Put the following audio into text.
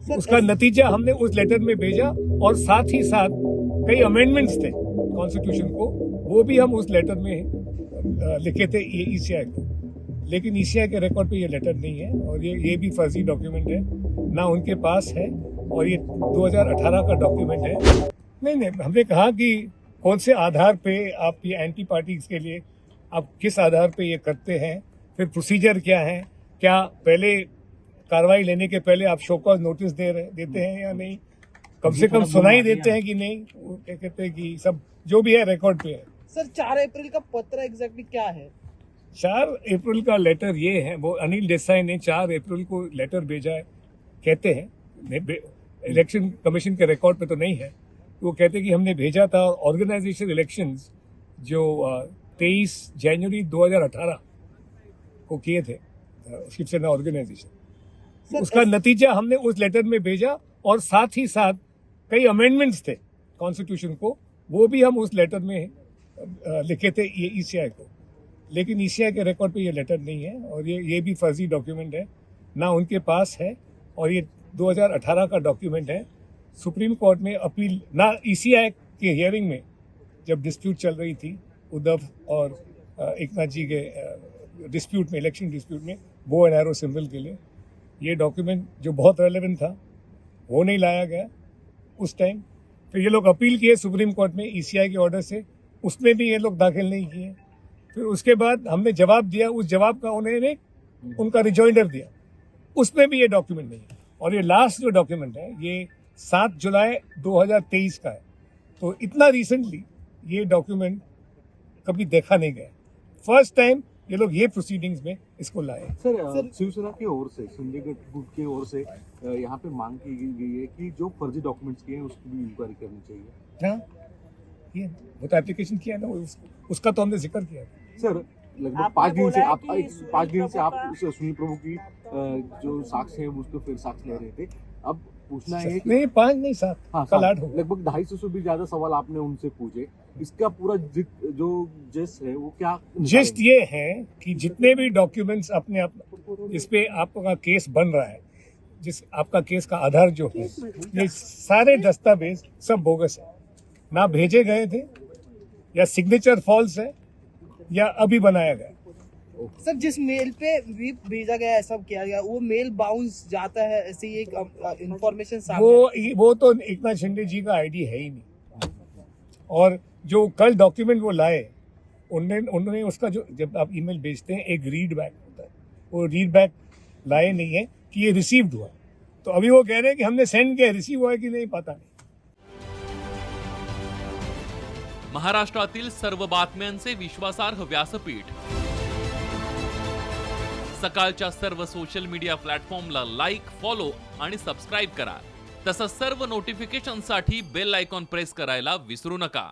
उसका नतीजा हमने उस लेटर में भेजा और साथ ही साथ कई अमेंडमेंट्स थे कॉन्स्टिट्यूशन को, वो भी हम उस लेटर में लिखे थे ईसीआई को। लेकिन ईसीआई के रिकॉर्ड पे ये लेटर नहीं है और ये भी फर्जी डॉक्यूमेंट है, ना उनके पास है और ये 2018 का डॉक्यूमेंट है। नहीं, हमने कहा कि कौन से आधार पे आप ये एंटी पार्टी के लिए आप किस आधार पे ये करते हैं, फिर प्रोसीजर क्या है, क्या पहले कार्रवाई लेने के पहले आप शो कॉज नोटिस देते हैं या नहीं, कम से कम सुनाई देते हैं कि नहीं, वो क्या कहते हैं कि सब जो भी है रिकॉर्ड पे है। सर 4 अप्रैल का पत्र एग्जैक्टली क्या है? 4 अप्रैल का लेटर ये है, वो अनिल देसाई ने 4 अप्रैल को लेटर भेजा है, कहते हैं इलेक्शन कमीशन के रिकॉर्ड पे तो नहीं है, वो कहते हैं कि हमने भेजा था ऑर्गेनाइजेशन इलेक्शंस जो 23 जनवरी 2018 को किए थे शिवसेना ऑर्गेनाइजेशन। उसका नतीजा हमने उस लेटर में भेजा और साथ ही साथ कई अमेंडमेंट्स थे कॉन्स्टिट्यूशन को, वो भी हम उस लेटर में लिखे थे ईसीआई को। लेकिन ईसीआई के रिकॉर्ड पे ये लेटर नहीं है और ये भी फर्जी डॉक्यूमेंट है, ना उनके पास है और ये 2018 का डॉक्यूमेंट है। सुप्रीम कोर्ट में अपील, ना ईसीआई के हियरिंग में जब डिस्प्यूट चल रही थी उद्धव और एकनाथ जी के डिस्प्यूट में, इलेक्शन डिस्प्यूट में, बो एंड एरो सिंबल के लिए ये डॉक्यूमेंट जो बहुत रेलेवेंट था वो नहीं लाया गया उस टाइम। फिर ये लोग अपील किए सुप्रीम कोर्ट में ईसीआई के ऑर्डर से, उसमें भी ये लोग दाखिल नहीं किए। फिर उसके बाद हमने जवाब दिया, उस जवाब का उन्होंने उनका रिजॉइंडर दिया, उसमें भी ये डॉक्यूमेंट नहीं है। और ये लास्ट जो डॉक्यूमेंट है ये 7 जुलाई 2023 का है, तो इतना रिसेंटली ये डॉक्यूमेंट कभी देखा नहीं गया। फर्स्ट टाइम ये लोग ये प्रोसीडिंग्स में इसको लाए। सर शिवसेना की ओर से, संजय गुट की ओर से यहाँ पे मांग की गई है कि जो फर्जी डॉक्यूमेंट्स किए हैं उसकी भी इंक्वायरी करनी चाहिए। हाँ, ये वो तो एप्लीकेशन किया ना, उसका तो हमने जिक्र किया। सर लगभग 5 दिन से आप सुनील प्रभु की जो साक्ष्य है उसको फिर साक्ष्य ले रहे थे। अब पूछना है कि नहीं 5 नहीं 7, हाँ, कल 8 हो गए। लगभग 250 से भी ज्यादा सवाल आपने उनसे पूछे। इसका पूरा जो जेस्ट है वो क्या? जेस्ट ये है कि जितने भी डॉक्यूमेंट्स अपने इस पे आपका केस बन रहा है, जिस आपका केस का आधार जो है, ये सारे दस्तावेज सब बोगस है, ना भेजे गए थे या सिग्नेचर फॉल्स है या अभी बनाया गया। सर जिस मेल पे भी भेजा गया है, सब किया गया, वो मेल बाउंस जाता है, ऐसी एक इंफॉर्मेशन सामने। वो तो एकनाथ शिंदे जी का आईडी है ही नहीं। और जो कल डॉक्यूमेंट वो लाए, उन्होंने उसका जो, जब आप ईमेल भेजते हैं एक रीड बैक होता है, वो रीड बैक लाए नहीं है कि ये रिसीव्ड हुआ। तो अभी वो कह रहे हैं कि हमने सेंड किया, रिसीव हुआ है कि नहीं पता नहीं। महाराष्ट्रातील सर्व बातम्यांचे विश्वासार्ह व्यासपीठ सकाळच्या सर्व सोशल मीडिया प्लॅटफॉर्मला लाईक, फॉलो आणि सबस्क्राईब करा। तसंच सर्व नोटिफिकेशनसाठी बेल आयकॉन प्रेस करायला विसरू नका।